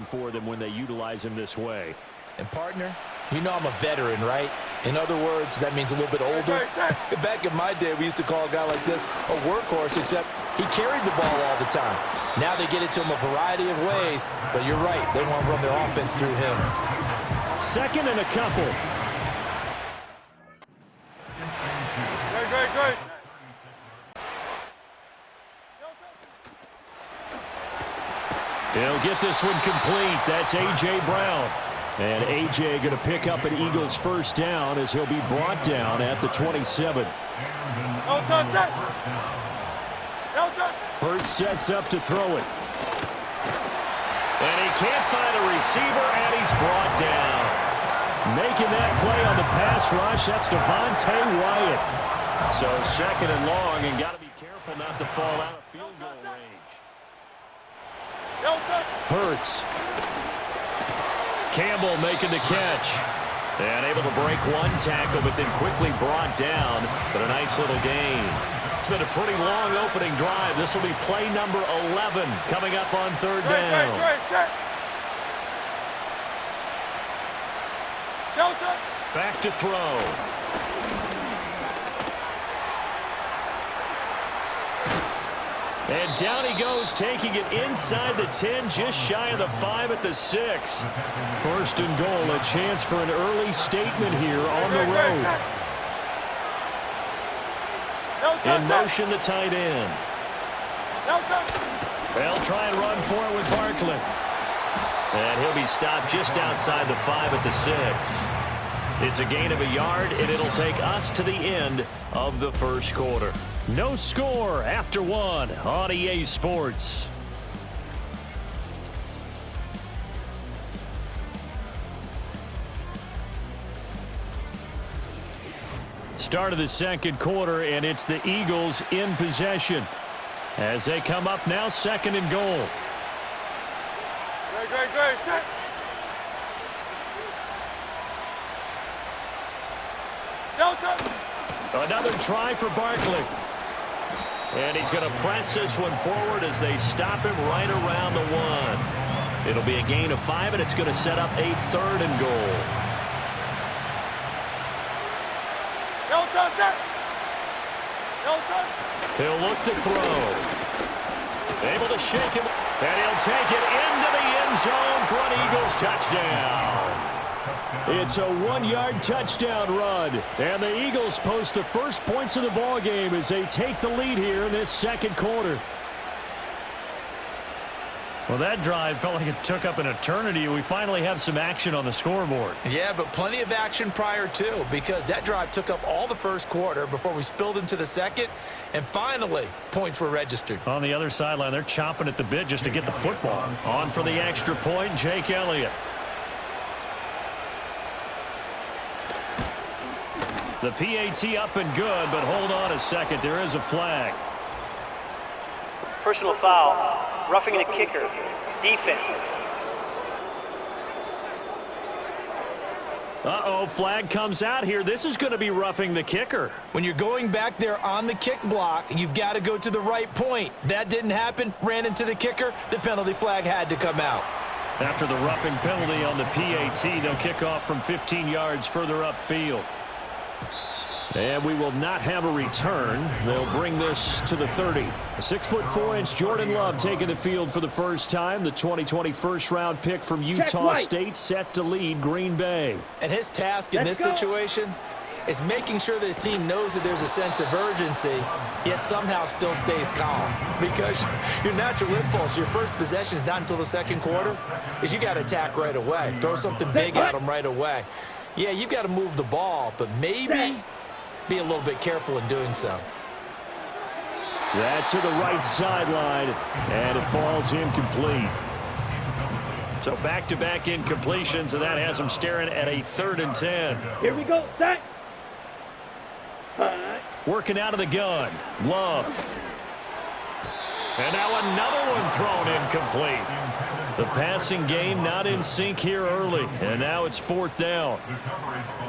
for them when they utilize him this way. And partner, you know I'm a veteran, right? In other words, that means a little bit older. Back in my day, we used to call a guy like this a workhorse, except he carried the ball all the time. Now they get it to him a variety of ways, but you're right, they want to run their offense through him. Second and a couple. Great. He'll get this one complete. That's A.J. Brown. And A.J. going to pick up an Eagles first down as he'll be brought down at the 27. No touch. Hurts sets up to throw it. And he can't find a receiver, and he's brought down. Making that play on the pass rush, that's Devontae Wyatt. So second and long, and got to be careful not to fall out of field goal range. Hurts. Campbell making the catch. And able to break one tackle, but then quickly brought down. But a nice little gain. It's been a pretty long opening drive. This will be play number 11 coming up on third down. Back to throw. And down he goes, taking it inside the 10, just shy of the 5 at the 6. First and goal, a chance for an early statement here on the road. In motion, the tight end. They'll try and run for it with Barkley. And he'll be stopped just outside the 5 at the 6. It's a gain of a yard, and it'll take us to the end of the first quarter. No score after one on EA Sports. Start of the second quarter, and it's the Eagles in possession as they come up now second and goal. Great. Another try for Barkley. And he's going to press this one forward as they stop him right around the 1. It'll be a gain of 5, and it's going to set up a third and goal. He'll look to throw. Able to shake him, and he'll take it into the end zone for an Eagles touchdown. It's a 1-yard touchdown run, and the Eagles post the first points of the ball game as they take the lead here in this second quarter. Well, that drive felt like it took up an eternity. We finally have some action on the scoreboard. Yeah, but plenty of action prior to, because that drive took up all the first quarter before we spilled into the second, and finally, points were registered. On the other sideline, they're chomping at the bit just to get the football. On for the extra point, Jake Elliott. The PAT up and good, but hold on a second. There is a flag. Personal foul. Roughing the kicker. Defense. Uh-oh, flag comes out here. This is going to be roughing the kicker. When you're going back there on the kick block, you've got to go to the right point. That didn't happen. Ran into the kicker. The penalty flag had to come out. After the roughing penalty on the PAT, they'll kick off from 15 yards further upfield. And we will not have a return. They'll bring this to the 30. A 6'4" Jordan Love taking the field for the first time. The 2020 first-round pick from Utah State set to lead Green Bay. And his task in this situation is making sure that his team knows that there's a sense of urgency, yet somehow still stays calm. Because your natural impulse, your first possession is not until the second quarter, is you got to attack right away. Throw something big at them right away. Yeah, you've got to move the ball, but maybe be a little bit careful in doing so. That to the right sideline, and it falls incomplete. So back-to-back incompletions, and that has them staring at a 3rd and 10. Here we go, set. Working out of the gun, Love. And now another one thrown incomplete. The passing game not in sync here early, and now it's 4th down.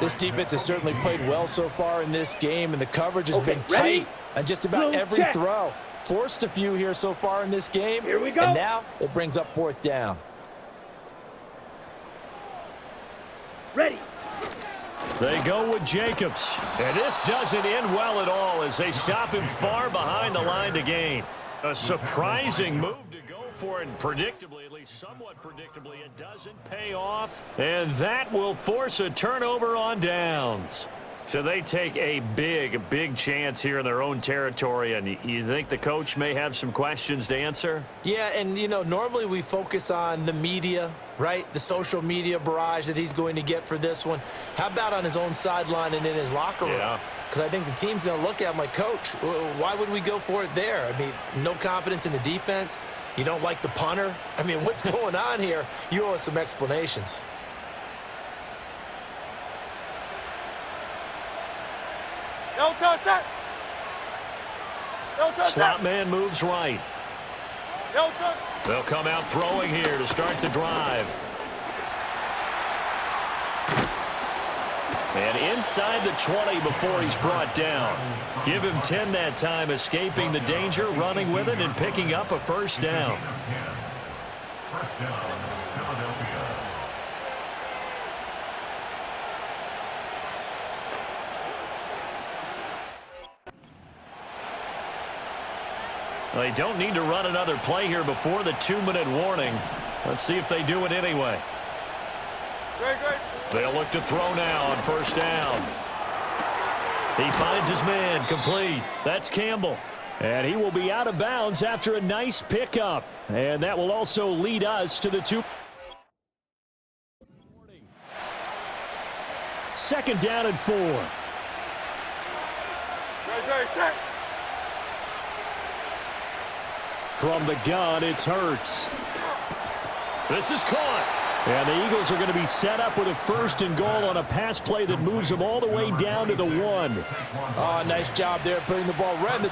This defense has certainly played well so far in this game, and the coverage has been tight on just about every throw. Forced a few here so far in this game. Here we go. And now it brings up 4th down. They go with Jacobs. And this doesn't end well at all as they stop him far behind the line to gain. A surprising move to go for it, and predictably, at least somewhat predictably, it doesn't pay off. And that will force a turnover on downs. So they take a big chance here in their own territory, and you think the coach may have some questions to answer? Yeah, and, you know, normally we focus on the media, right? The social media barrage that he's going to get for this one. How about on his own sideline and in his locker room? Yeah. Because I think the team's going to look at him like, Coach, why would we go for it there? I mean, no confidence in the defense. You don't like the punter? I mean, what's going on here? You owe us some explanations. No touch that. No touch Slot that. man moves right. No touch. They'll come out throwing here to start the drive. And inside the 20 before he's brought down. Give him 10 that time, escaping the danger, running with it, and picking up a first down. They don't need to run another play here before the 2-minute warning. Let's see if they do it anyway. Great. They'll look to throw now on first down. He finds his man, complete. That's Campbell. And he will be out of bounds after a nice pickup. And that will also lead us to the 2. Second down and 4. Great, set. From the gun, it's Hurts. This is caught. And the Eagles are going to be set up with a first and goal on a pass play that moves them all the way down to the 1. Oh, nice job there putting the ball right in the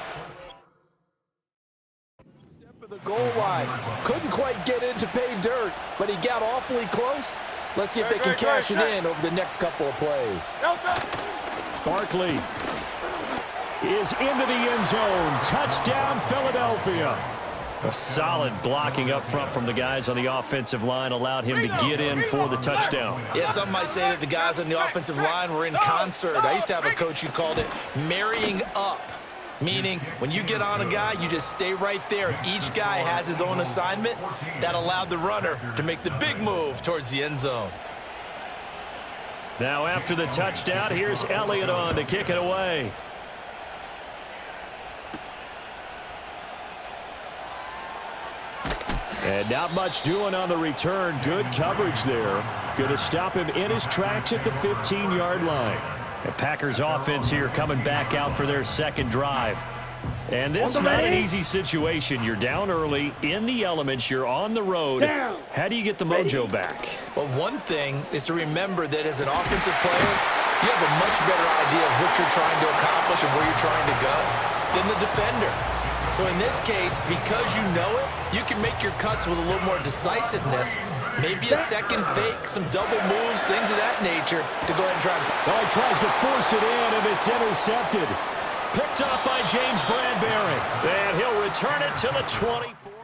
step of the goal line. Couldn't quite get in to pay dirt, but he got awfully close. Let's see if they can cash it in over the next couple of plays. No touch. Barkley is into the end zone. Touchdown, Philadelphia. A solid blocking up front from the guys on the offensive line allowed him to get in for the touchdown. Yeah, some might say that the guys on the offensive line were in concert. I used to have a coach who called it marrying up, meaning when you get on a guy, you just stay right there. And each guy has his own assignment. That allowed the runner to make the big move towards the end zone. Now after the touchdown, here's Elliott on to kick it away. And not much doing on the return. Good coverage there. Going to stop him in his tracks at the 15-yard line. The Packers offense here coming back out for their second drive. And this is not an easy situation. You're down early, in the elements, you're on the road. How do you get the mojo back? Well, one thing is to remember that as an offensive player, you have a much better idea of what you're trying to accomplish and where you're trying to go than the defender. So in this case, because you know it, you can make your cuts with a little more decisiveness. Maybe a second fake, some double moves, things of that nature to go ahead and try. Well, he tries to force it in, and it's intercepted. Picked up by James Bradbury. And he'll return it to the 24.